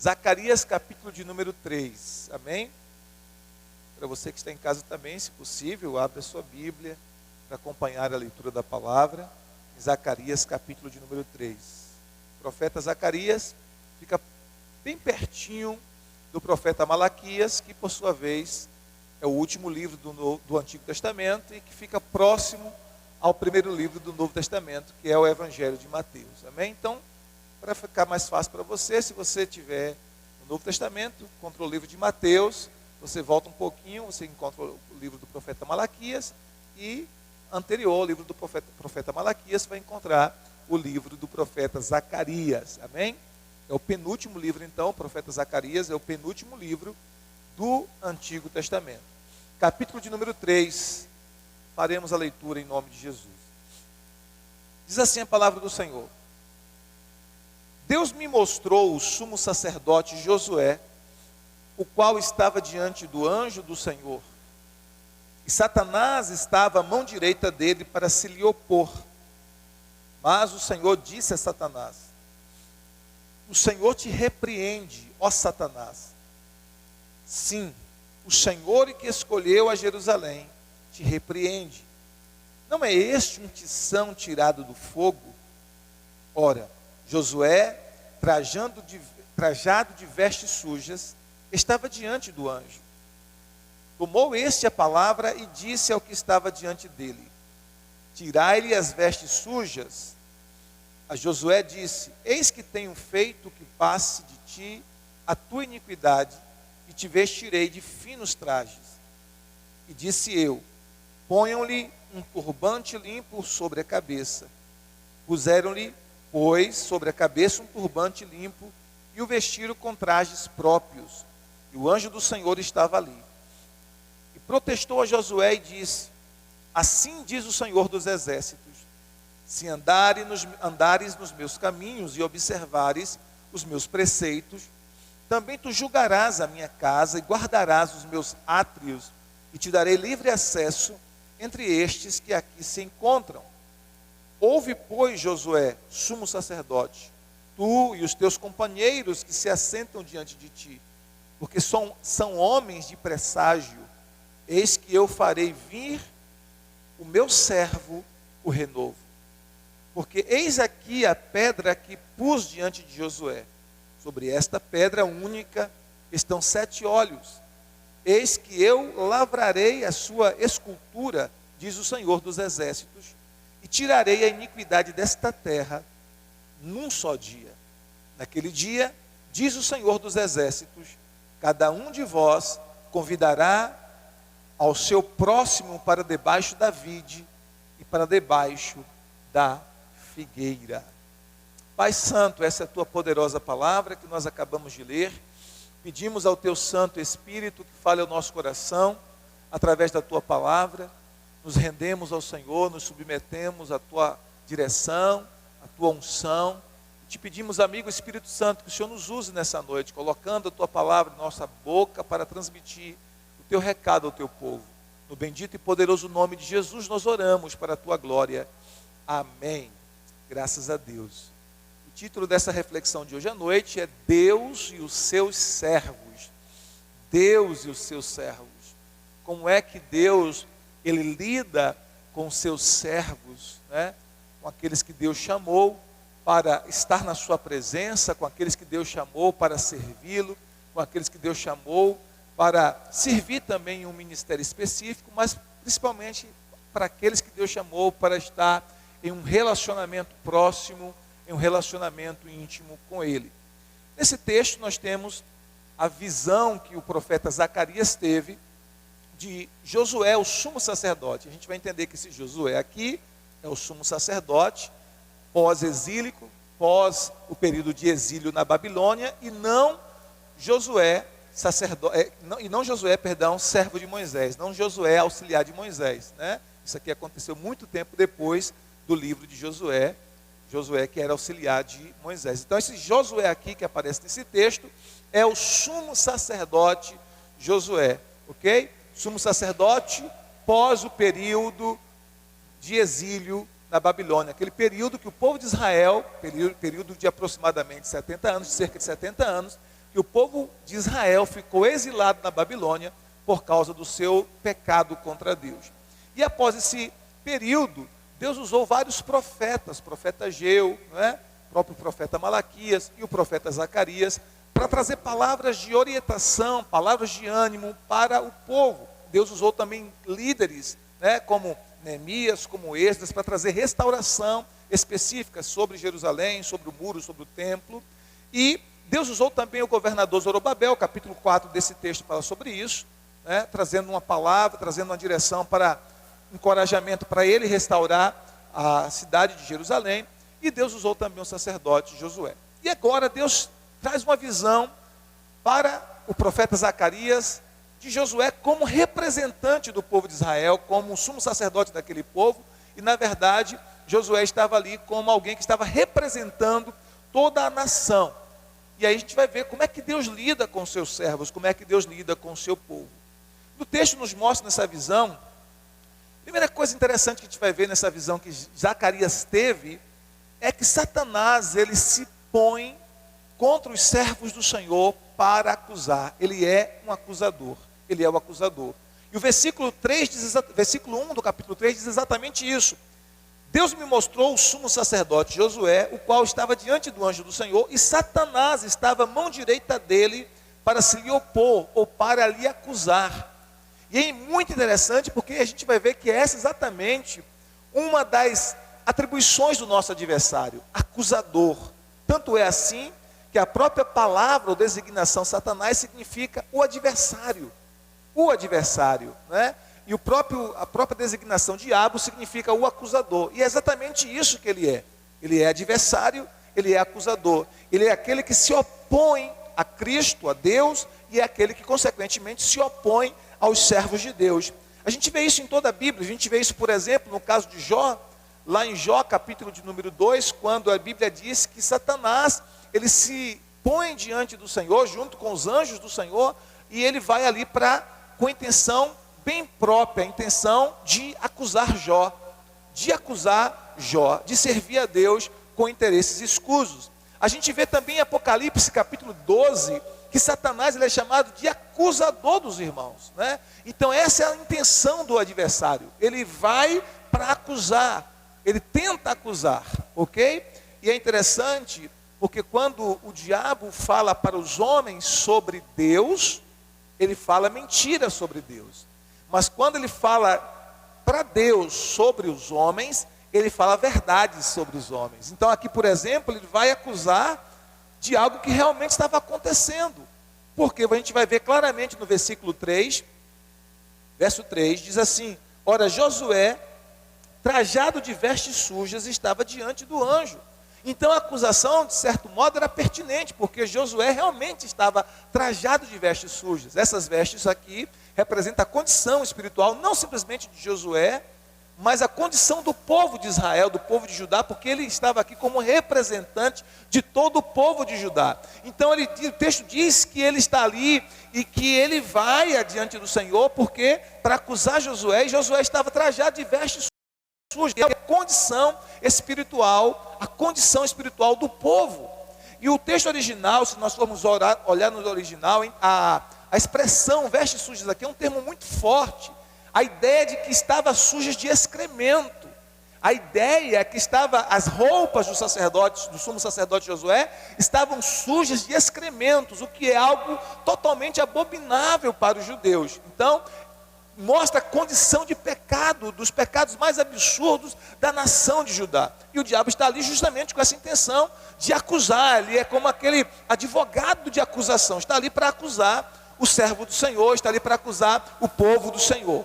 Zacarias, capítulo de número 3, amém? Para você que está em casa também, se possível, abra a sua Bíblia para acompanhar a leitura da palavra. Em Zacarias, capítulo de número 3. O profeta Zacarias fica bem pertinho do profeta Malaquias, que por sua vez é o último livro do Antigo Testamento e que fica próximo ao primeiro livro do Novo Testamento, que é o Evangelho de Mateus, amém? Então, para ficar mais fácil para você, se você tiver no Novo Testamento, contra o livro de Mateus, você volta um pouquinho, você encontra o livro do profeta Malaquias, e anterior ao livro do profeta Malaquias, vai encontrar o livro do profeta Zacarias, amém? É o penúltimo livro então, o profeta Zacarias é o penúltimo livro do Antigo Testamento. Capítulo de número 3, faremos a leitura em nome de Jesus. Diz assim a palavra do Senhor: Deus me mostrou o sumo sacerdote Josué, o qual estava diante do anjo do Senhor. E Satanás estava à mão direita dele para se lhe opor. Mas o Senhor disse a Satanás: O Senhor te repreende, ó Satanás. Sim, o Senhor que escolheu a Jerusalém te repreende. Não é este um tição tirado do fogo? Ora, Josué, trajado de vestes sujas, estava diante do anjo. Tomou este a palavra e disse ao que estava diante dele: Tirai-lhe as vestes sujas. A Josué disse: Eis que tenho feito que passe de ti a tua iniquidade, e te vestirei de finos trajes. E disse eu: Ponham-lhe um turbante limpo sobre a cabeça. Puseram-lhe, pois, sobre a cabeça um turbante limpo, e o vestiram com trajes próprios. E o anjo do Senhor estava ali. E protestou a Josué e disse: Assim diz o Senhor dos exércitos: Se andares nos meus caminhos e observares os meus preceitos, também tu julgarás a minha casa e guardarás os meus átrios, e te darei livre acesso entre estes que aqui se encontram. Ouve, pois, Josué, sumo sacerdote, tu e os teus companheiros que se assentam diante de ti, porque são homens de presságio. Eis que eu farei vir o meu servo, o renovo. Porque eis aqui a pedra que pus diante de Josué. Sobre esta pedra única estão 7 olhos. Eis que eu lavrarei a sua escultura, diz o Senhor dos exércitos, e tirarei a iniquidade desta terra num só dia. Naquele dia, diz o Senhor dos exércitos, cada um de vós convidará ao seu próximo para debaixo da vide e para debaixo da figueira. Pai Santo, essa é a tua poderosa palavra que nós acabamos de ler. Pedimos ao teu Santo Espírito que fale ao nosso coração através da tua palavra. Nos rendemos ao Senhor, nos submetemos à tua direção, à tua unção. Te pedimos, amigo Espírito Santo, que o Senhor nos use nessa noite, colocando a tua palavra em nossa boca para transmitir o teu recado ao teu povo. No bendito e poderoso nome de Jesus nós oramos para a tua glória. Amém. Graças a Deus. O título dessa reflexão de hoje à noite é Deus e os seus servos. Deus e os seus servos. Como é que Deus, Ele lida com os seus servos, né? Com aqueles que Deus chamou para estar na sua presença, com aqueles que Deus chamou para servi-lo, com aqueles que Deus chamou para servir também em um ministério específico, mas principalmente para aqueles que Deus chamou para estar em um relacionamento próximo, em um relacionamento íntimo com Ele. Nesse texto nós temos a visão que o profeta Zacarias teve de Josué, o sumo sacerdote. A gente vai entender que esse Josué aqui é o sumo sacerdote, pós-exílico, pós o período de exílio na Babilônia, e não Josué, servo de Moisés, não Josué, auxiliar de Moisés, né? Isso aqui aconteceu muito tempo depois do livro de Josué, Josué que era auxiliar de Moisés. Então esse Josué aqui que aparece nesse texto é o sumo sacerdote Josué, ok? Sumo sacerdote pós o período de exílio na Babilônia, aquele período que o povo de Israel, período de aproximadamente 70 anos, de cerca de 70 anos, que o povo de Israel ficou exilado na Babilônia por causa do seu pecado contra Deus. E após esse período, Deus usou vários profetas, profeta Ageu, o próprio profeta Malaquias e o profeta Zacarias, para trazer palavras de orientação, palavras de ânimo para o povo. Deus usou também líderes, como Neemias, como Esdras, para trazer restauração específica sobre Jerusalém, sobre o muro, sobre o templo. E Deus usou também o governador Zorobabel, capítulo 4 desse texto fala sobre isso, trazendo uma palavra, trazendo uma direção para encorajamento para ele restaurar a cidade de Jerusalém. E Deus usou também o sacerdote Josué. E agora Deus traz uma visão para o profeta Zacarias de Josué como representante do povo de Israel, como o sumo sacerdote daquele povo. E na verdade Josué estava ali como alguém que estava representando toda a nação. E aí a gente vai ver como é que Deus lida com os seus servos, como é que Deus lida com o seu povo. O texto nos mostra nessa visão, a primeira coisa interessante que a gente vai ver nessa visão que Zacarias teve, é que Satanás, ele se põe contra os servos do Senhor para acusar. Ele é um acusador, ele é o acusador. E o versículo 1 do capítulo 3 diz exatamente isso. Deus me mostrou o sumo sacerdote Josué, o qual estava diante do anjo do Senhor, e Satanás estava à mão direita dele para se lhe opor, ou para lhe acusar. E é muito interessante porque a gente vai ver que essa é exatamente uma das atribuições do nosso adversário, acusador. Tanto é assim que a própria palavra ou designação Satanás significa o adversário. O adversário, E a própria designação diabo significa o acusador. E é exatamente isso que ele é. Ele é adversário, ele é acusador. Ele é aquele que se opõe a Cristo, a Deus, e é aquele que consequentemente se opõe aos servos de Deus. A gente vê isso em toda a Bíblia. A gente vê isso, por exemplo, no caso de Jó, lá em Jó, capítulo de número 2, quando a Bíblia diz que Satanás, ele se põe diante do Senhor, junto com os anjos do Senhor, e ele vai ali com a intenção bem própria, a intenção de acusar Jó, de servir a Deus com interesses escusos. A gente vê também em Apocalipse, capítulo 12, que Satanás ele é chamado de acusador dos irmãos, Então essa é a intenção do adversário. Ele vai para acusar, ele tenta acusar, ok? E é interessante, porque quando o diabo fala para os homens sobre Deus, ele fala mentira sobre Deus. Mas quando ele fala para Deus sobre os homens, ele fala verdades sobre os homens. Então aqui, por exemplo, ele vai acusar de algo que realmente estava acontecendo. Porque a gente vai ver claramente no versículo 3, verso 3, diz assim: ora, Josué, trajado de vestes sujas, estava diante do anjo. Então a acusação, de certo modo, era pertinente, porque Josué realmente estava trajado de vestes sujas. Essas vestes aqui representam a condição espiritual, não simplesmente de Josué, mas a condição do povo de Israel, do povo de Judá, porque ele estava aqui como representante de todo o povo de Judá. Então o texto diz que ele está ali e que ele vai adiante do Senhor, porque para acusar Josué, e Josué estava trajado de vestes sujas, que é a condição espiritual do povo. E o texto original, se nós formos olhar no original, a expressão vestes sujas aqui é um termo muito forte. A ideia de que estava sujas de excremento. A ideia é que as roupas dos sacerdotes, do sumo sacerdote Josué, estavam sujas de excrementos, o que é algo totalmente abominável para os judeus. Então, mostra a condição de pecado, dos pecados mais absurdos da nação de Judá. E o diabo está ali justamente com essa intenção de acusar. Ele é como aquele advogado de acusação, está ali para acusar o servo do Senhor, está ali para acusar o povo do Senhor.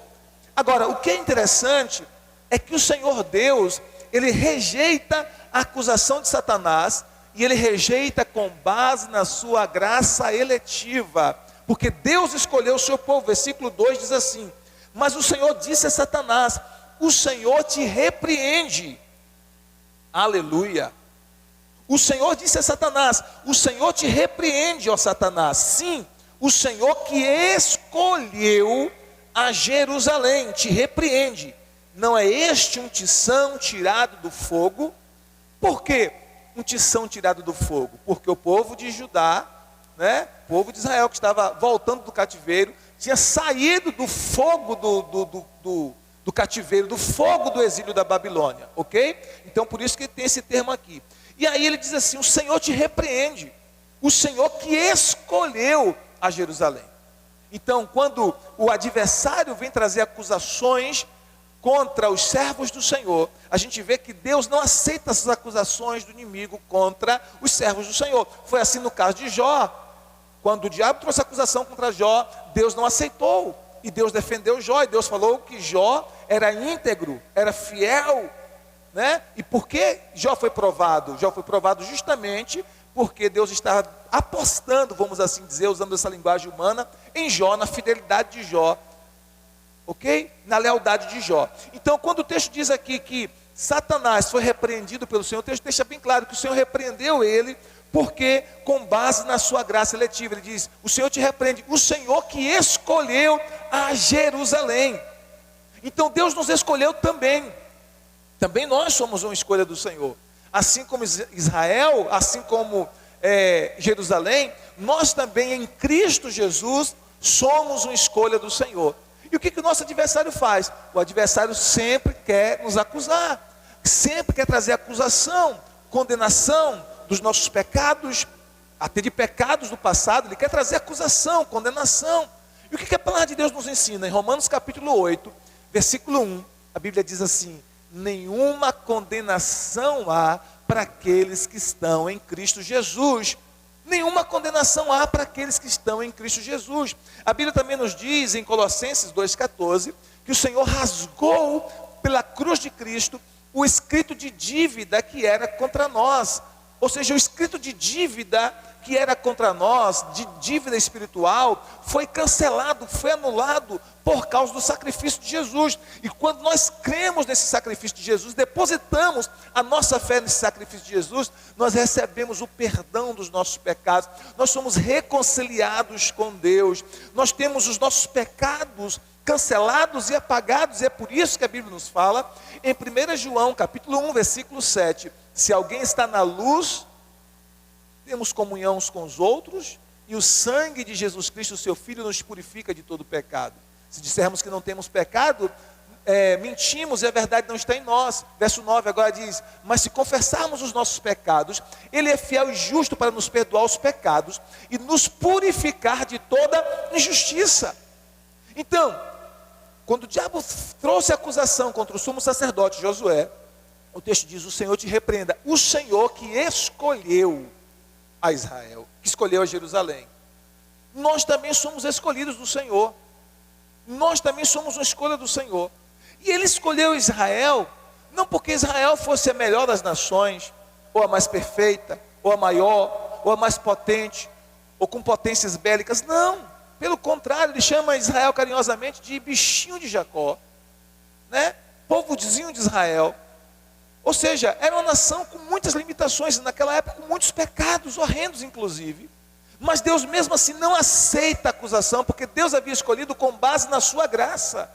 Agora, o que é interessante é que o Senhor Deus, ele rejeita a acusação de Satanás, e ele rejeita com base na sua graça eletiva, porque Deus escolheu o seu povo. Versículo 2 diz assim: mas o Senhor disse a Satanás: o Senhor te repreende. Aleluia. O Senhor disse a Satanás: o Senhor te repreende, ó Satanás. Sim, o Senhor que escolheu a Jerusalém te repreende. Não é este um tição tirado do fogo? Por quê um tição tirado do fogo? Porque o povo de Judá né? O povo de Israel que estava voltando do cativeiro, tinha saído do fogo do cativeiro, do fogo do exílio da Babilônia, ok? Então por isso que tem esse termo aqui. E aí ele diz assim: o Senhor te repreende, o Senhor que escolheu a Jerusalém. Então quando o adversário vem trazer acusações contra os servos do Senhor, a gente vê que Deus não aceita essas acusações do inimigo contra os servos do Senhor. Foi assim no caso de Jó. Quando o diabo trouxe acusação contra Jó, Deus não aceitou. E Deus defendeu Jó, e Deus falou que Jó era íntegro, era fiel, né? E por que Jó foi provado? Jó foi provado justamente porque Deus estava apostando, vamos assim dizer, usando essa linguagem humana, em Jó, na fidelidade de Jó, ok? Na lealdade de Jó. Então quando o texto diz aqui que Satanás foi repreendido pelo Senhor, o texto deixa bem claro que o Senhor repreendeu ele, porque com base na sua graça eletiva, ele diz: o Senhor te repreende, o Senhor que escolheu a Jerusalém. Então Deus nos escolheu também nós somos uma escolha do Senhor, assim como Israel, assim como Jerusalém, nós também em Cristo Jesus somos uma escolha do Senhor. E o que o nosso adversário faz? O adversário sempre quer nos acusar, sempre quer trazer acusação, condenação dos nossos pecados, até de pecados do passado. Ele quer trazer acusação, condenação. E o que a palavra de Deus nos ensina? Em Romanos capítulo 8, versículo 1, a Bíblia diz assim: nenhuma condenação há para aqueles que estão em Cristo Jesus. Nenhuma condenação há para aqueles que estão em Cristo Jesus. A Bíblia também nos diz em Colossenses 2,14 que o Senhor rasgou pela cruz de Cristo o escrito de dívida que era contra nós. Ou seja, o escrito de dívida que era contra nós, de dívida espiritual, foi cancelado, foi anulado por causa do sacrifício de Jesus. E quando nós cremos nesse sacrifício de Jesus, depositamos a nossa fé nesse sacrifício de Jesus, nós recebemos o perdão dos nossos pecados, nós somos reconciliados com Deus, nós temos os nossos pecados cancelados e apagados. E é por isso que a Bíblia nos fala em 1 João capítulo 1, versículo 7, se alguém está na luz, temos comunhão uns com os outros, e o sangue de Jesus Cristo, seu Filho, nos purifica de todo pecado. Se dissermos que não temos pecado, mentimos e a verdade não está em nós. Verso 9 agora diz: mas se confessarmos os nossos pecados, Ele é fiel e justo para nos perdoar os pecados e nos purificar de toda injustiça. Então, quando o diabo trouxe acusação contra o sumo sacerdote Josué, o texto diz: o Senhor te repreenda, o Senhor que escolheu a Israel, que escolheu a Jerusalém. Nós também somos escolhidos do Senhor, nós também somos uma escolha do Senhor. E Ele escolheu Israel, não porque Israel fosse a melhor das nações, ou a mais perfeita, ou a maior, ou a mais potente, ou com potências bélicas. Não, pelo contrário, Ele chama Israel carinhosamente de bichinho de Jacó, né? Povozinho de Israel. Ou seja, era uma nação com muitas limitações, naquela época com muitos pecados, horrendos inclusive. Mas Deus mesmo assim não aceita a acusação, porque Deus havia escolhido com base na sua graça.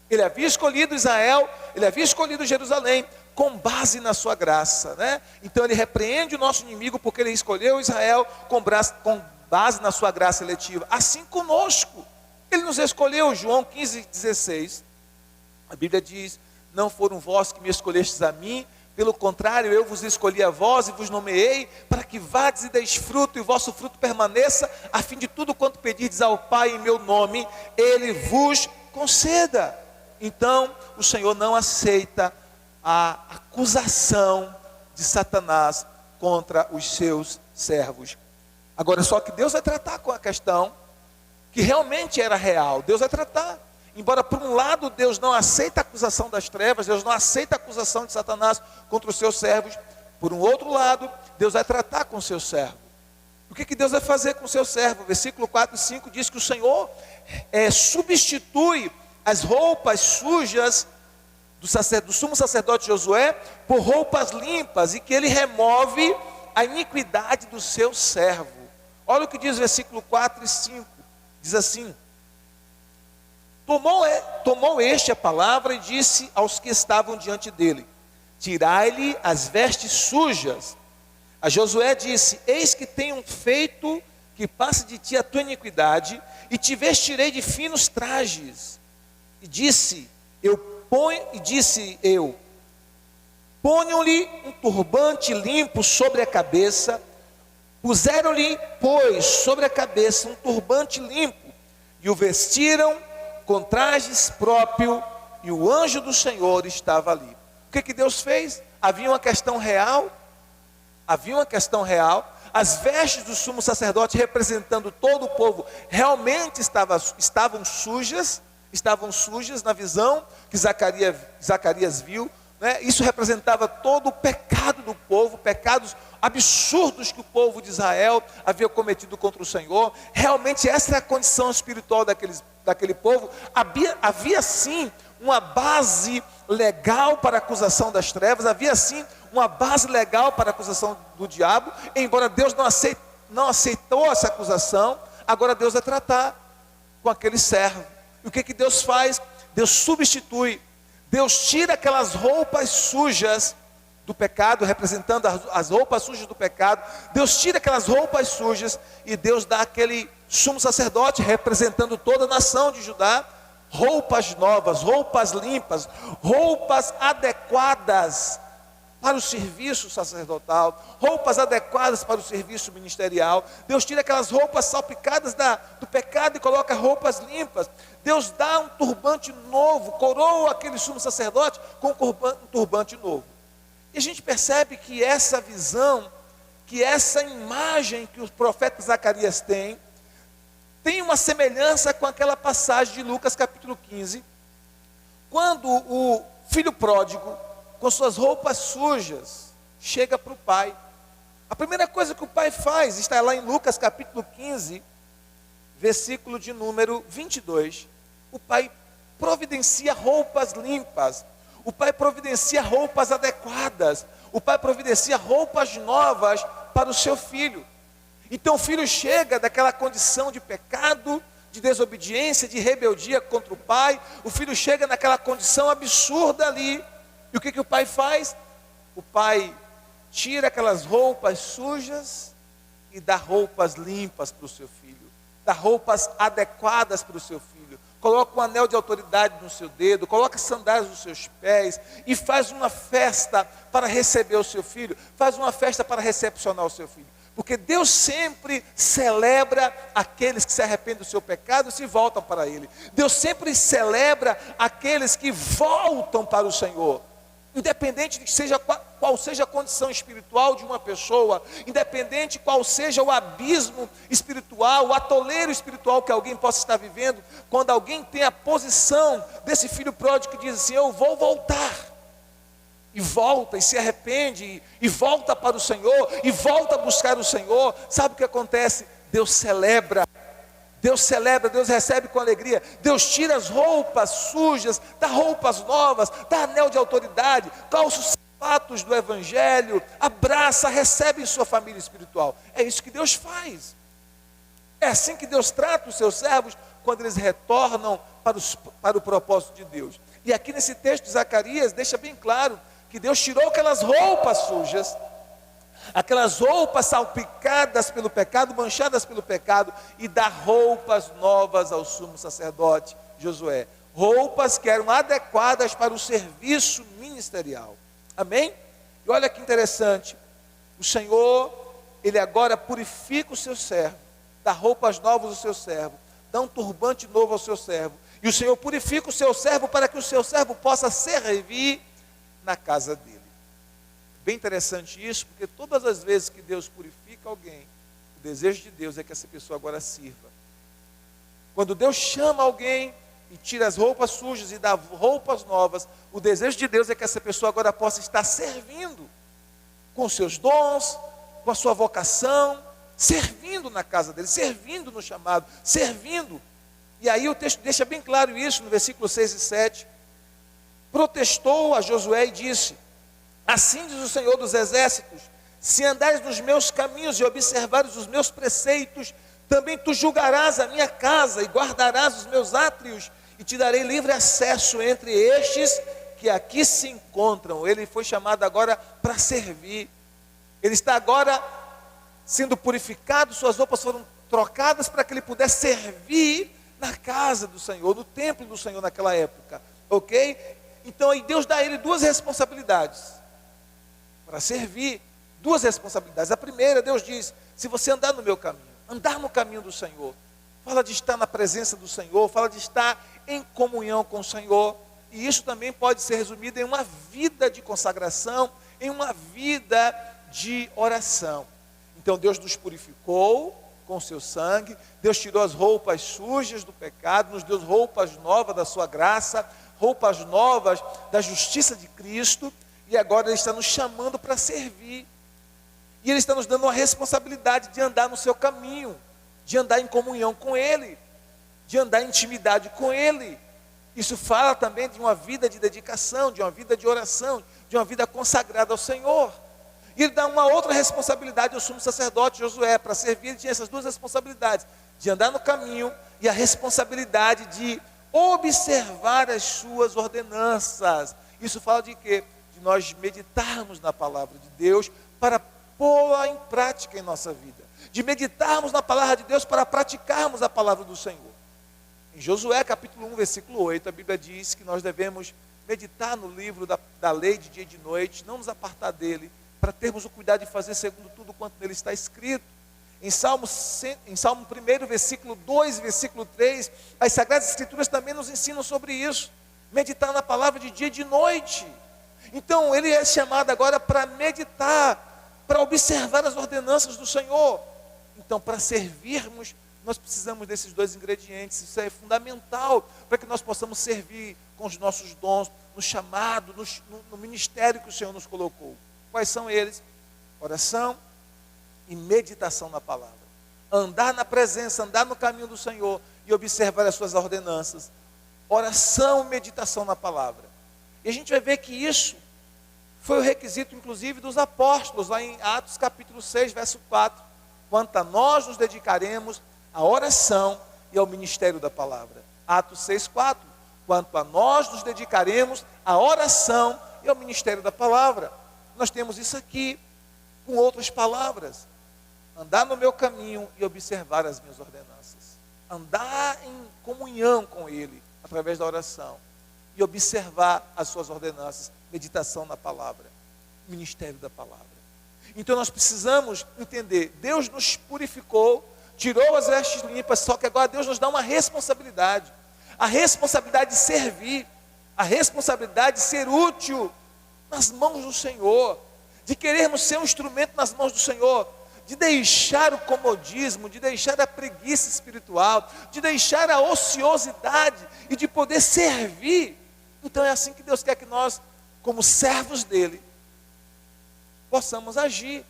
Ele havia escolhido Israel, Ele havia escolhido Jerusalém, com base na sua graça, né? Então Ele repreende o nosso inimigo, porque Ele escolheu Israel com base na sua graça eletiva. Assim conosco, Ele nos escolheu. João 15,16, a Bíblia diz: não foram vós que me escolhestes a mim, pelo contrário, eu vos escolhi a vós e vos nomeei, para que vades e deis fruto, e o vosso fruto permaneça, a fim de tudo quanto pedirdes ao Pai em meu nome, Ele vos conceda. Então, o Senhor não aceita a acusação de Satanás contra os seus servos. Agora, só que Deus vai tratar com a questão que realmente era real. Deus vai tratar. Embora por um lado Deus não aceita a acusação das trevas, Deus não aceita a acusação de Satanás contra os seus servos, por um outro lado, Deus vai tratar com o seu servo. O que Deus vai fazer com o seu servo? Versículo 4 e 5 diz que o Senhor substitui as roupas sujas do sumo sacerdote Josué por roupas limpas, e que ele remove a iniquidade do seu servo. Olha o que diz o versículo 4 e 5, diz assim: Tomou este a palavra e disse aos que estavam diante dele: tirai-lhe as vestes sujas. A Josué disse: eis que tenho feito que passe de ti a tua iniquidade, e te vestirei de finos trajes. E disse eu, ponham-lhe um turbante limpo sobre a cabeça. Puseram-lhe, pois, sobre a cabeça um turbante limpo, e o vestiram com trajes próprios, e o anjo do Senhor estava ali. O que Deus fez? Havia uma questão real. As vestes do sumo sacerdote, representando todo o povo, realmente estavam sujas na visão que Zacarias viu, né? Isso representava todo o pecado do povo, pecados absurdos que o povo de Israel havia cometido contra o Senhor. Realmente essa é a condição espiritual daquele povo. Havia sim uma base legal para a acusação das trevas, havia sim uma base legal para a acusação do diabo, embora Deus não aceitou essa acusação. Agora Deus vai tratar com aquele servo. E o que Deus faz? Deus substitui, Deus tira aquelas roupas sujas do pecado, representando as roupas sujas do pecado. Deus tira aquelas roupas sujas e Deus dá aquele sumo sacerdote, representando toda a nação de Judá, roupas novas, roupas limpas, roupas adequadas para o serviço sacerdotal, roupas adequadas para o serviço ministerial. Deus tira aquelas roupas salpicadas do pecado e coloca roupas limpas. Deus dá um turbante novo, coroa aquele sumo sacerdote com um turbante novo. E a gente percebe que essa visão, que essa imagem que o profeta Zacarias tem uma semelhança com aquela passagem de Lucas capítulo 15, quando o filho pródigo, com suas roupas sujas, chega para o pai. A primeira coisa que o pai faz, está lá em Lucas capítulo 15, versículo de número 22, o pai providencia roupas limpas, o pai providencia roupas adequadas, o pai providencia roupas novas para o seu filho. Então o filho chega daquela condição de pecado, de desobediência, de rebeldia contra o pai. O filho chega naquela condição absurda ali. E o que o pai faz? O pai tira aquelas roupas sujas e dá roupas limpas para o seu filho, dá roupas adequadas para o seu filho, coloca um anel de autoridade no seu dedo, coloca sandálias nos seus pés e faz uma festa para receber o seu filho, faz uma festa para recepcionar o seu filho. Porque Deus sempre celebra aqueles que se arrependem do seu pecado e se voltam para Ele. Deus sempre celebra aqueles que voltam para o Senhor. Independente de qual seja a condição espiritual de uma pessoa, independente qual seja o abismo espiritual, o atoleiro espiritual que alguém possa estar vivendo, quando alguém tem a posição desse filho pródigo que diz assim: eu vou voltar. E volta, e se arrepende, e volta para o Senhor, e volta a buscar o Senhor. Sabe o que acontece? Deus celebra, Deus recebe com alegria. Deus tira as roupas sujas, dá roupas novas, dá anel de autoridade, calça os sapatos do Evangelho, abraça, recebe em sua família espiritual. É isso que Deus faz. É assim que Deus trata os seus servos quando eles retornam para o propósito de Deus. E aqui nesse texto de Zacarias deixa bem claro que Deus tirou aquelas roupas sujas, aquelas roupas salpicadas pelo pecado, manchadas pelo pecado, e dá roupas novas ao sumo sacerdote Josué, roupas que eram adequadas para o serviço ministerial. Amém? E olha que interessante, o Senhor, Ele agora purifica o seu servo, dá roupas novas ao seu servo, dá um turbante novo ao seu servo, e o Senhor purifica o seu servo para que o seu servo possa servir na casa dele. Bem interessante isso, porque todas as vezes que Deus purifica alguém, o desejo de Deus é que essa pessoa agora sirva. Quando Deus chama alguém e tira as roupas sujas e dá roupas novas, o desejo de Deus é que essa pessoa agora possa estar servindo, com os seus dons, com a sua vocação, servindo na casa dele, servindo no chamado, servindo. E aí o texto deixa bem claro isso, no versículo 6 e 7. Protestou a Josué e disse: assim diz o Senhor dos exércitos, se andares nos meus caminhos e observares os meus preceitos, também tu julgarás a minha casa e guardarás os meus átrios, e te darei livre acesso entre estes que aqui se encontram. Ele foi chamado agora para servir. Ele está agora sendo purificado, suas roupas foram trocadas para que ele pudesse servir na casa do Senhor, no templo do Senhor naquela época, ok? Então aí Deus dá a ele duas responsabilidades para servir, duas responsabilidades. A primeira, Deus diz: se você andar no meu caminho, andar no caminho do Senhor, fala de estar na presença do Senhor, fala de estar em comunhão com o Senhor, e isso também pode ser resumido em uma vida de consagração, em uma vida de oração. Então Deus nos purificou com o seu sangue, Deus tirou as roupas sujas do pecado, nos deu roupas novas da sua graça, roupas novas da justiça de Cristo, e agora Ele está nos chamando para servir, e Ele está nos dando uma responsabilidade de andar no seu caminho, de andar em comunhão com Ele, de andar em intimidade com Ele. Isso fala também de uma vida de dedicação, de uma vida de oração, de uma vida consagrada ao Senhor. E Ele dá uma outra responsabilidade ao sumo sacerdote Josué. Para servir, ele tinha essas duas responsabilidades: de andar no caminho e a responsabilidade de observar as suas ordenanças. Isso fala de quê? De nós meditarmos na palavra de Deus para pô-la em prática em nossa vida. De meditarmos na palavra de Deus para praticarmos a palavra do Senhor. Em Josué capítulo 1, versículo 8, a Bíblia diz que nós devemos meditar no livro da lei de dia e de noite, não nos apartar dele, para termos o cuidado de fazer segundo tudo quanto nele está escrito. Em Salmo 1, versículo 2 e versículo 3, as Sagradas Escrituras também nos ensinam sobre isso. Meditar na palavra de dia e de noite. Então ele é chamado agora para meditar, para observar as ordenanças do Senhor. Então, para servirmos, nós precisamos desses dois ingredientes. Isso é fundamental para que nós possamos servir com os nossos dons, no chamado, no ministério que o Senhor nos colocou. Quais são eles? Oração e meditação na palavra. Andar na presença, andar no caminho do Senhor e observar as suas ordenanças. Oração e meditação na palavra. E a gente vai ver que isso foi o requisito, inclusive, dos apóstolos, lá em Atos capítulo 6, verso 4. Quanto a nós nos dedicaremos à oração e ao ministério da palavra. Atos 6, 4. Quanto a nós nos dedicaremos à oração e ao ministério da palavra. Nós temos isso aqui, com outras palavras. Andar no meu caminho e observar as minhas ordenanças. Andar em comunhão com Ele, através da oração. E observar as suas ordenanças. Meditação na palavra. Ministério da palavra. Então nós precisamos entender, Deus nos purificou, tirou as vestes limpas, só que agora Deus nos dá uma responsabilidade. A responsabilidade de servir, a responsabilidade de ser útil nas mãos do Senhor, de querermos ser um instrumento nas mãos do Senhor, de deixar o comodismo, de deixar a preguiça espiritual, de deixar a ociosidade e de poder servir. Então é assim que Deus quer que nós, como servos dele, possamos agir,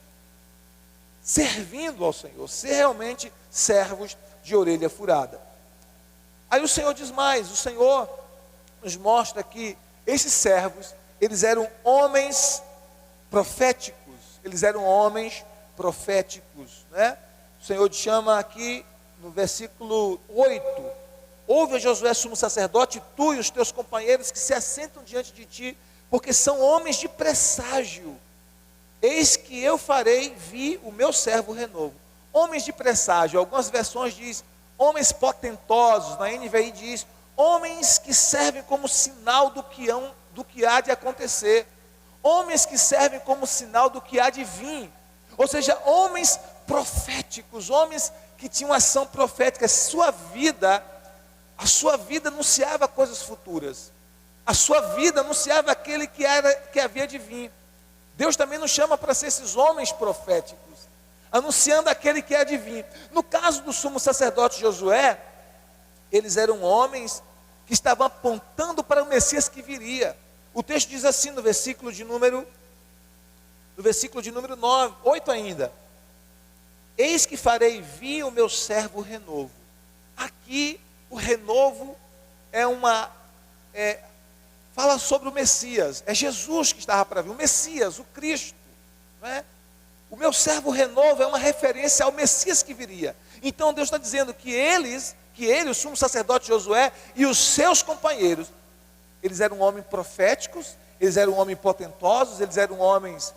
servindo ao Senhor, ser realmente servos de orelha furada. Aí o Senhor diz mais, o Senhor nos mostra que esses servos, eles eram homens proféticos, né? O Senhor chama aqui no versículo 8, ouve a Josué sumo sacerdote, tu e os teus companheiros que se assentam diante de ti, porque são homens de presságio. Eis que eu farei vir o meu servo renovo. Homens de presságio, algumas versões diz homens potentosos, na NVI diz homens que servem como sinal do que há de acontecer. Homens que servem como sinal do que há de vir. Ou seja, homens proféticos, homens que tinham ação profética. A sua vida anunciava coisas futuras. A sua vida anunciava aquele que havia de vir. Deus também nos chama para ser esses homens proféticos, anunciando aquele que há de vir. No caso do sumo sacerdote Josué, eles eram homens que estavam apontando para o Messias que viria. O texto diz assim no versículo de número 9, 8 ainda. Eis que farei vir o meu servo renovo. Aqui o renovo fala sobre o Messias, é Jesus que estava para vir, o Messias, o Cristo, não é? O meu servo renovo é uma referência ao Messias que viria. Então Deus está dizendo que ele, o sumo sacerdote Josué e os seus companheiros, eles eram homens proféticos, eles eram homens potentosos, eles eram homens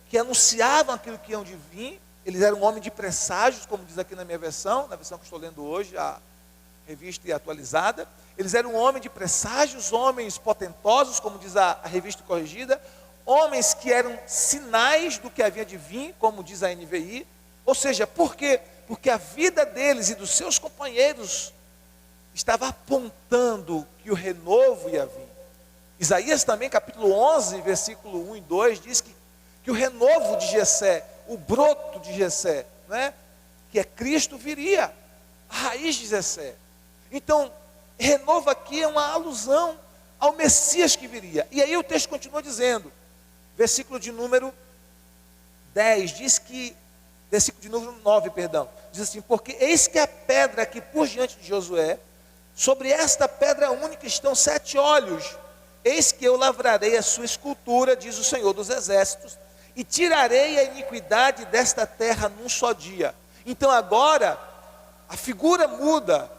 que anunciavam aquilo que iam de vir, eles eram homens de presságios, como diz aqui na minha versão, na versão que estou lendo hoje, a revista e atualizada. Eles eram homens de presságios, homens potentosos, como diz a revista corrigida, homens que eram sinais do que havia de vir, como diz a NVI. Ou seja, por quê? Porque a vida deles e dos seus companheiros estava apontando que o renovo ia vir. Isaías também, capítulo 11, versículo 1 e 2, diz que o renovo de Jessé, o broto de Jessé, né, que é Cristo, viria, a raiz de Jessé. Então, renovo aqui é uma alusão ao Messias que viria. E aí o texto continua dizendo, versículo de número 10, diz que, versículo de número 9, perdão, diz assim: porque eis que a pedra que por diante de Josué, sobre esta pedra única estão 7 olhos, eis que eu lavrarei a sua escultura, diz o Senhor dos Exércitos, e tirarei a iniquidade desta terra num só dia. Então agora, a figura muda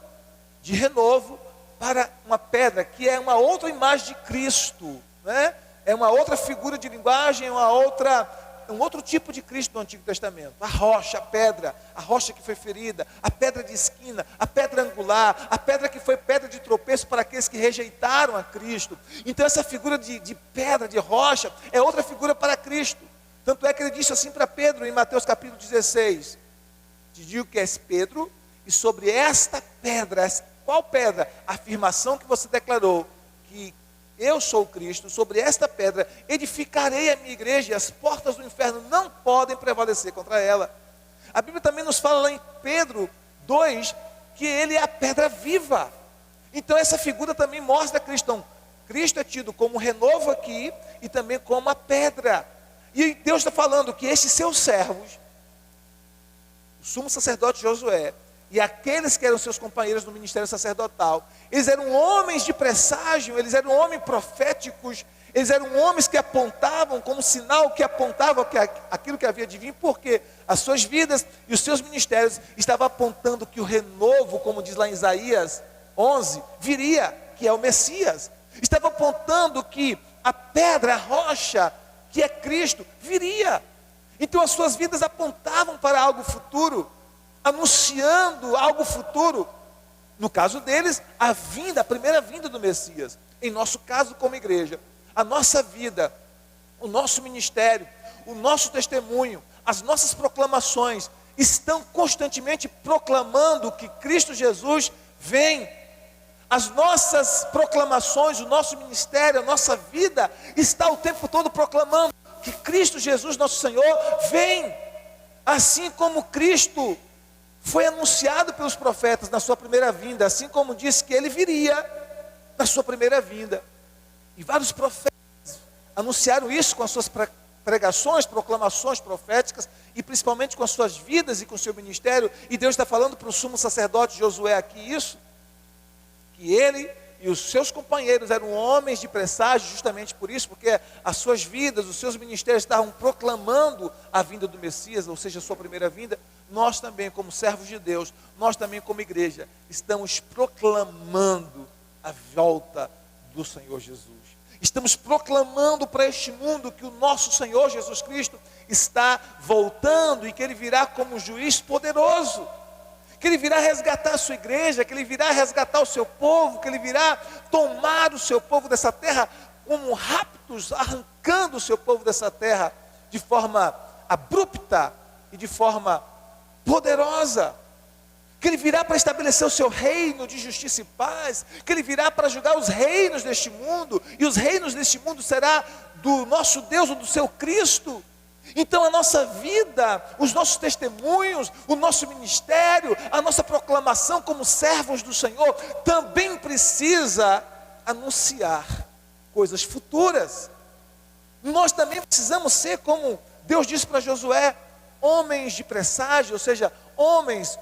de renovo para uma pedra, que é uma outra imagem de Cristo, né? É uma outra figura de linguagem, um outro tipo de Cristo do Antigo Testamento. A rocha, a rocha que foi ferida, a pedra de esquina, a pedra angular, a pedra que foi pedra de tropeço para aqueles que rejeitaram a Cristo. Então essa figura de pedra, de rocha, é outra figura para Cristo. Tanto é que ele disse assim para Pedro, em Mateus capítulo 16, te digo que és Pedro, e sobre esta pedra, qual pedra? A afirmação que você declarou, que eu sou o Cristo, sobre esta pedra edificarei a minha igreja, e as portas do inferno não podem prevalecer contra ela. A Bíblia também nos fala lá em Pedro 2, que ele é a pedra viva. Então essa figura também mostra Cristo. Então, Cristo é tido como renovo aqui, e também como a pedra. E Deus está falando que esses seus servos, o sumo sacerdote Josué, e aqueles que eram seus companheiros no ministério sacerdotal, eles eram homens de presságio, eles eram homens proféticos, eles eram homens que apontavam como sinal, que apontavam aquilo que havia de vir, porque as suas vidas e os seus ministérios estavam apontando que o renovo, como diz lá em Isaías 11, viria, que é o Messias. Estava apontando que a pedra, a rocha, que é Cristo, viria. Então as suas vidas apontavam para algo futuro, anunciando algo futuro. No caso deles, a primeira vinda do Messias. Em nosso caso, como igreja, a nossa vida, o nosso ministério, o nosso testemunho, as nossas proclamações estão constantemente proclamando que Cristo Jesus vem. As nossas proclamações, o nosso ministério, a nossa vida está o tempo todo proclamando que Cristo Jesus, nosso Senhor, vem. Assim como Cristo foi anunciado pelos profetas na sua primeira vinda, assim como disse que ele viria na sua primeira vinda. E vários profetas anunciaram isso com as suas pregações, proclamações proféticas, e principalmente com as suas vidas e com o seu ministério. E Deus está falando para o sumo sacerdote Josué aqui isso, que ele e os seus companheiros eram homens de presságio, justamente por isso, porque as suas vidas, os seus ministérios estavam proclamando a vinda do Messias, ou seja, a sua primeira vinda. Nós também, como servos de Deus, nós também como igreja, estamos proclamando a volta do Senhor Jesus. Estamos proclamando para este mundo que o nosso Senhor Jesus Cristo está voltando e que Ele virá como um juiz poderoso, que Ele virá resgatar a sua igreja, que Ele virá resgatar o seu povo, que Ele virá tomar o seu povo dessa terra como raptos, arrancando o seu povo dessa terra de forma abrupta e de forma poderosa, que Ele virá para estabelecer o seu reino de justiça e paz, que Ele virá para julgar os reinos deste mundo, e os reinos deste mundo será do nosso Deus ou do seu Cristo. Então a nossa vida, os nossos testemunhos, o nosso ministério, a nossa proclamação como servos do Senhor, também precisa anunciar coisas futuras. Nós também precisamos ser, como Deus disse para Josué, homens de presságio, ou seja, homens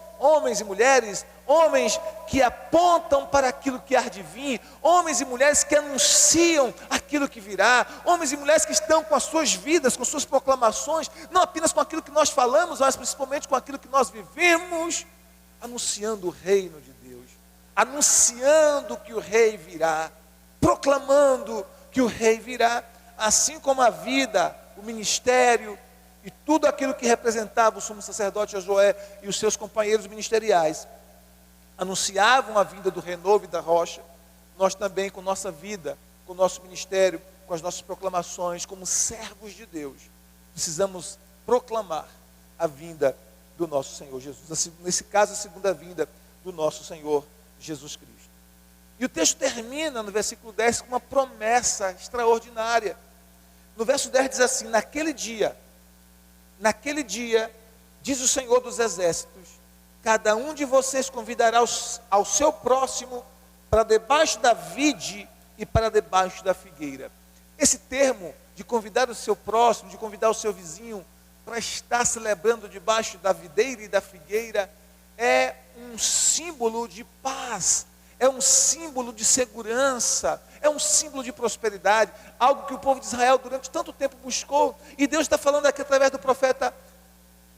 e mulheres, homens que apontam para aquilo que há de vir, homens e mulheres que anunciam aquilo que virá, homens e mulheres que estão com as suas vidas, com suas proclamações, não apenas com aquilo que nós falamos, mas principalmente com aquilo que nós vivemos, anunciando o reino de Deus, anunciando que o rei virá, proclamando que o rei virá, assim como a vida, o ministério e tudo aquilo que representava o sumo sacerdote Josué e os seus companheiros ministeriais, anunciavam a vinda do renovo e da rocha, nós também, com nossa vida, com o nosso ministério, com as nossas proclamações, como servos de Deus, precisamos proclamar a vinda do nosso Senhor Jesus. Nesse caso, a segunda vinda do nosso Senhor Jesus Cristo. E o texto termina no versículo 10 com uma promessa extraordinária. No verso 10 diz assim: naquele dia, diz o Senhor dos Exércitos, cada um de vocês convidará ao seu próximo para debaixo da vide e para debaixo da figueira. Esse termo de convidar o seu próximo, de convidar o seu vizinho para estar celebrando debaixo da videira e da figueira, é um símbolo de paz, é um símbolo de segurança, é um símbolo de prosperidade, algo que o povo de Israel durante tanto tempo buscou, e Deus está falando aqui através do profeta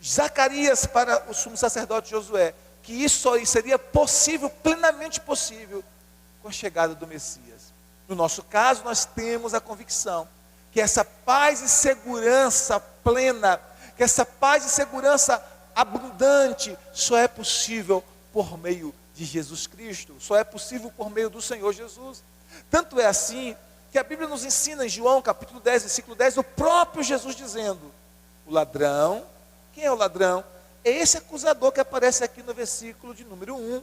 Zacarias para o sumo sacerdote Josué, que isso aí seria possível, plenamente possível, com a chegada do Messias. No nosso caso, nós temos a convicção que essa paz e segurança plena, que essa paz e segurança abundante, só é possível por meio de Jesus Cristo, só é possível por meio do Senhor Jesus. Tanto é assim que a Bíblia nos ensina em João capítulo 10, versículo 10, o próprio Jesus dizendo: o ladrão, quem é o ladrão? É esse acusador que aparece aqui no versículo de número 1.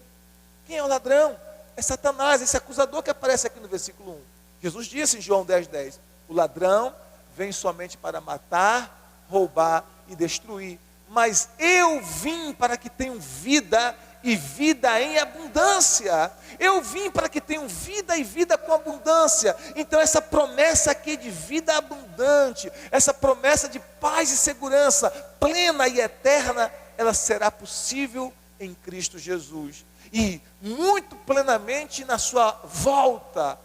Quem é o ladrão? É Satanás, esse acusador que aparece aqui no versículo 1. Jesus disse em João 10, 10, o ladrão vem somente para matar, roubar e destruir, mas eu vim para que tenham vida e vida em abundância. Eu vim para que tenham vida e vida com abundância. Então essa promessa aqui de vida abundante, essa promessa de paz e segurança plena e eterna, ela será possível em Cristo Jesus, e muito plenamente na sua volta.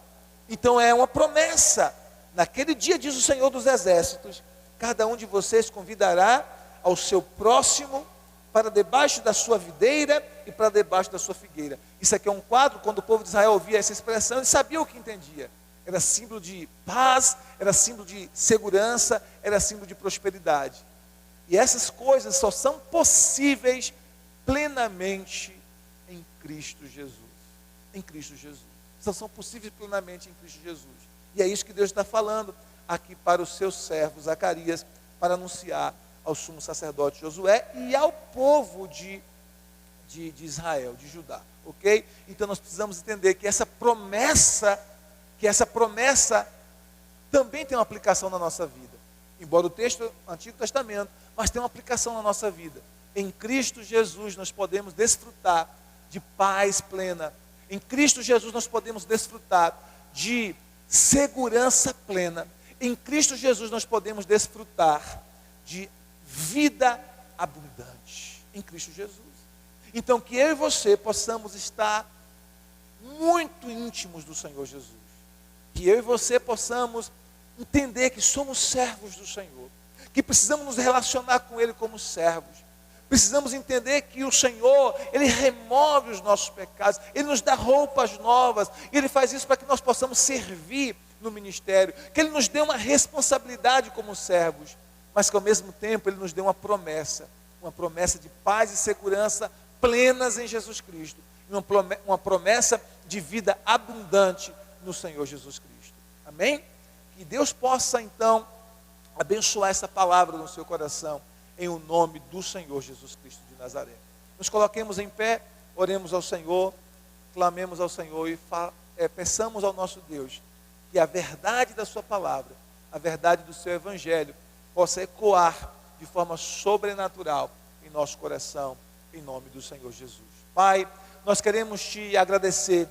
Então é uma promessa. Naquele dia, diz o Senhor dos Exércitos, cada um de vocês convidará ao seu próximo para debaixo da sua videira e para debaixo da sua figueira. Isso aqui é um quadro. Quando o povo de Israel ouvia essa expressão, ele sabia o que entendia. Era símbolo de paz, era símbolo de segurança, era símbolo de prosperidade. E essas coisas só são possíveis plenamente em Cristo Jesus. Em Cristo Jesus. Só são possíveis plenamente em Cristo Jesus. E é isso que Deus está falando aqui para os seus servos, Zacarias, para anunciar ao sumo sacerdote Josué e ao povo de Israel, de Judá, ok? Então nós precisamos entender que essa promessa também tem uma aplicação na nossa vida, embora o texto do Antigo Testamento, mas tem uma aplicação na nossa vida. Em Cristo Jesus nós podemos desfrutar de paz plena, em Cristo Jesus nós podemos desfrutar de segurança plena, em Cristo Jesus nós podemos desfrutar de vida abundante, em Cristo Jesus. Então que eu e você possamos estar muito íntimos do Senhor Jesus, que eu e você possamos entender que somos servos do Senhor, que precisamos nos relacionar com Ele como servos, precisamos entender que o Senhor, Ele remove os nossos pecados, Ele nos dá roupas novas, e Ele faz isso para que nós possamos servir no ministério, que Ele nos dê uma responsabilidade como servos, mas que ao mesmo tempo Ele nos dê uma promessa de paz e segurança plenas em Jesus Cristo, uma promessa de vida abundante no Senhor Jesus Cristo. Amém? Que Deus possa então abençoar essa palavra no seu coração, em o nome do Senhor Jesus Cristo de Nazaré. Nos coloquemos em pé, oremos ao Senhor, clamemos ao Senhor e peçamos ao nosso Deus que a verdade da sua palavra, a verdade do seu evangelho, possa ecoar de forma sobrenatural em nosso coração, em nome do Senhor Jesus. Pai, nós queremos te agradecer,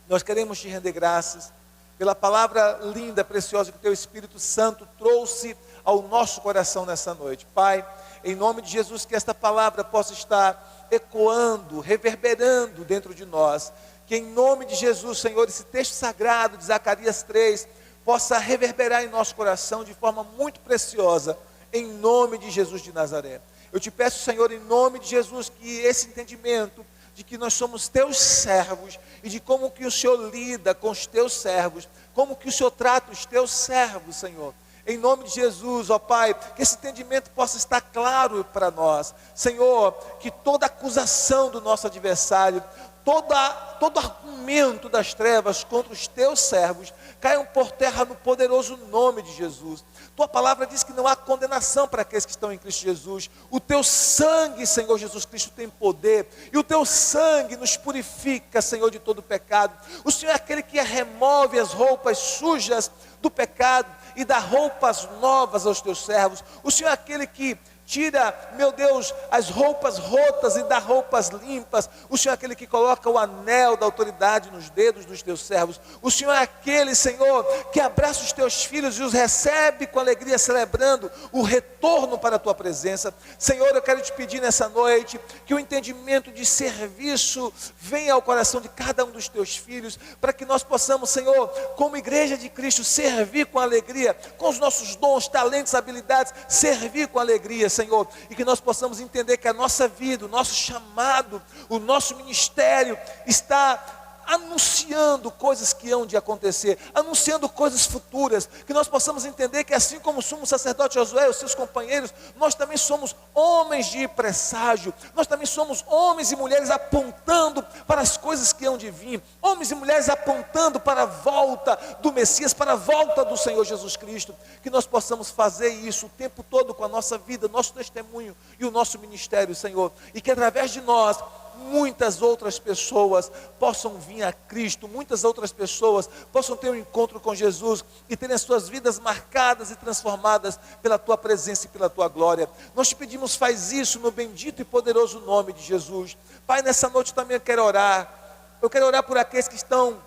nós queremos te render graças pela palavra linda, preciosa que o teu Espírito Santo trouxe ao nosso coração nessa noite. Pai, em nome de Jesus, que esta palavra possa estar ecoando, reverberando dentro de nós, que em nome de Jesus, Senhor, esse texto sagrado de Zacarias 3, possa reverberar em nosso coração de forma muito preciosa, em nome de Jesus de Nazaré. Eu te peço, Senhor, em nome de Jesus, que esse entendimento de que nós somos teus servos e de como que o Senhor lida com os teus servos, como que o Senhor trata os teus servos, Senhor, Em nome de Jesus, ó Pai, que esse entendimento possa estar claro para nós. Senhor, que toda acusação do nosso adversário, todo argumento das trevas contra os teus servos, caiam por terra no poderoso nome de Jesus. Tua palavra diz que não há condenação para aqueles que estão em Cristo Jesus. O teu sangue, Senhor Jesus Cristo, tem poder, e o teu sangue nos purifica, Senhor, de todo pecado. O Senhor é aquele que remove as roupas sujas do pecado e dá roupas novas aos teus servos. O Senhor é aquele que tira, meu Deus, as roupas rotas e dá roupas limpas. O Senhor é aquele que coloca o anel da autoridade nos dedos dos teus servos. O Senhor é aquele, Senhor, que abraça os teus filhos e os recebe com alegria, celebrando o retorno para a tua presença. Senhor, eu quero te pedir nessa noite que o entendimento de serviço venha ao coração de cada um dos teus filhos, para que nós possamos, Senhor, como igreja de Cristo, servir com alegria, com os nossos dons, talentos, habilidades, servir com alegria, Senhor, e que nós possamos entender que a nossa vida, o nosso chamado, o nosso ministério está anunciando coisas que hão de acontecer, anunciando coisas futuras, que nós possamos entender que assim como o sumo sacerdote Josué e os seus companheiros, nós também somos homens de presságio, nós também somos homens e mulheres apontando para as coisas que hão de vir, homens e mulheres apontando para a volta do Messias, para a volta do Senhor Jesus Cristo, que nós possamos fazer isso o tempo todo com a nossa vida, nosso testemunho e o nosso ministério, Senhor, e que através de nós, muitas outras pessoas possam vir a Cristo, muitas outras pessoas possam ter um encontro com Jesus e terem as suas vidas marcadas e transformadas pela tua presença e pela tua glória. Nós te pedimos, faz isso no bendito e poderoso nome de Jesus. Pai, nessa noite também eu quero orar por aqueles que estão,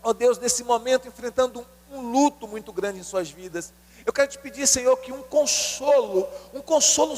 ó Deus, nesse momento enfrentando um luto muito grande em suas vidas. Eu quero te pedir, Senhor, que um consolo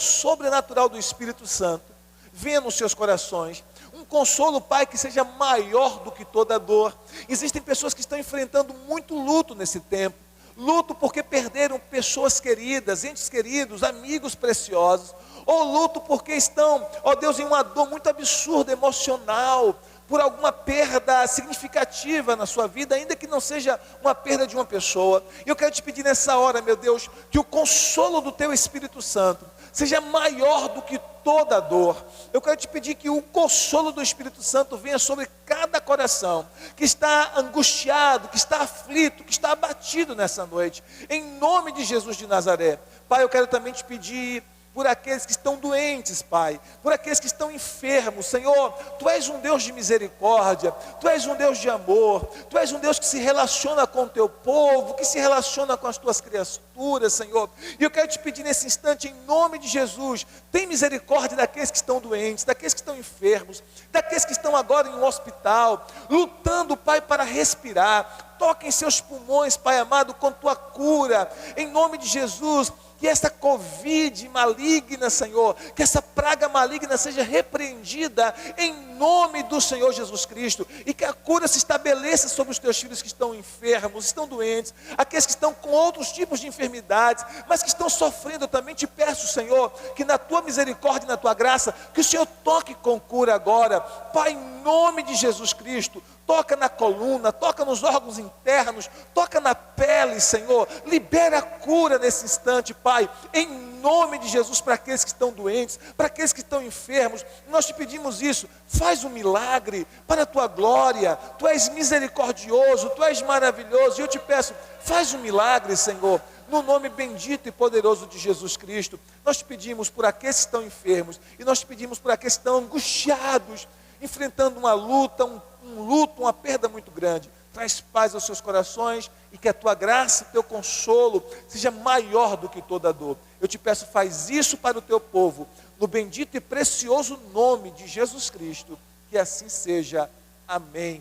sobrenatural do Espírito Santo venha nos seus corações, um consolo, Pai, que seja maior do que toda dor. Existem pessoas que estão enfrentando muito luto nesse tempo, luto porque perderam pessoas queridas, entes queridos, amigos preciosos, ou luto porque estão, ó Deus, em uma dor muito absurda, emocional, por alguma perda significativa na sua vida, ainda que não seja uma perda de uma pessoa. E eu quero te pedir nessa hora, meu Deus, que o consolo do teu Espírito Santo seja maior do que toda dor. Eu quero te pedir que o consolo do Espírito Santo venha sobre cada coração que está angustiado, que está aflito, que está abatido nessa noite, em nome de Jesus de Nazaré. Pai, eu quero também te pedir por aqueles que estão doentes, Pai, por aqueles que estão enfermos. Senhor, Tu és um Deus de misericórdia, Tu és um Deus de amor, Tu és um Deus que se relaciona com o Teu povo, que se relaciona com as Tuas criaturas, Senhor. E eu quero te pedir nesse instante, em nome de Jesus, tem misericórdia daqueles que estão doentes, daqueles que estão enfermos, daqueles que estão agora em um hospital, lutando, Pai, para respirar. Toque em seus pulmões, Pai amado, com Tua cura, em nome de Jesus. Que essa Covid maligna, Senhor, que essa praga maligna seja repreendida em nome do Senhor Jesus Cristo, e que a cura se estabeleça sobre os teus filhos que estão enfermos, estão doentes, aqueles que estão com outros tipos de enfermidades, mas que estão sofrendo. Eu também te peço, Senhor, que na tua misericórdia e na tua graça, que o Senhor toque com cura agora, Pai, em nome de Jesus Cristo. Toca na coluna, toca nos órgãos internos, toca na pele, Senhor, libera a cura nesse instante, Pai, em nome de Jesus, para aqueles que estão doentes, para aqueles que estão enfermos. Nós te pedimos isso, faz um milagre para a Tua glória. Tu és misericordioso, Tu és maravilhoso, e eu te peço, faz um milagre, Senhor, no nome bendito e poderoso de Jesus Cristo. Nós te pedimos por aqueles que estão enfermos, e nós te pedimos por aqueles que estão angustiados, enfrentando uma luta, um luto, uma perda muito grande. Traz paz aos seus corações, e que a Tua graça e Teu consolo seja maior do que toda dor. Eu te peço, faz isso para o Teu povo, no bendito e precioso nome de Jesus Cristo, que assim seja. Amém,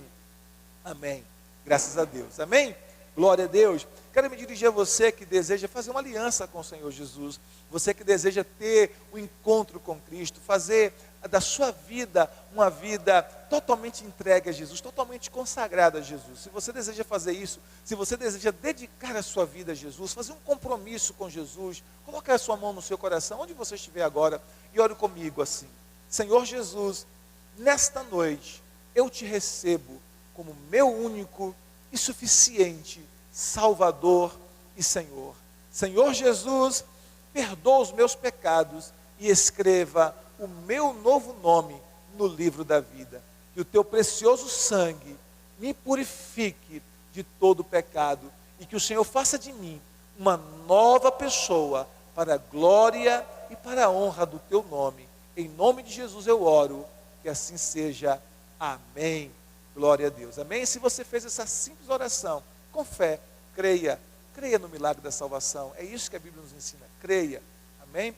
amém, graças a Deus, amém, glória a Deus. Quero me dirigir a você que deseja fazer uma aliança com o Senhor Jesus, você que deseja ter um encontro com Cristo, fazer da sua vida uma vida totalmente entregue a Jesus, totalmente consagrada a Jesus. Se você deseja fazer isso, se você deseja dedicar a sua vida a Jesus, fazer um compromisso com Jesus, coloque a sua mão no seu coração, onde você estiver agora, e ore comigo assim: Senhor Jesus, nesta noite eu te recebo como meu único e suficiente Salvador e Senhor. Senhor Jesus, perdoa os meus pecados e escreva o meu novo nome no livro da vida. Que o teu precioso sangue me purifique de todo pecado e que o Senhor faça de mim uma nova pessoa para a glória e para a honra do teu nome. Em nome de Jesus eu oro, que assim seja. Amém. Glória a Deus. Amém? Se você fez essa simples oração, com fé, creia no milagre da salvação. É isso que a Bíblia nos ensina. Creia. Amém?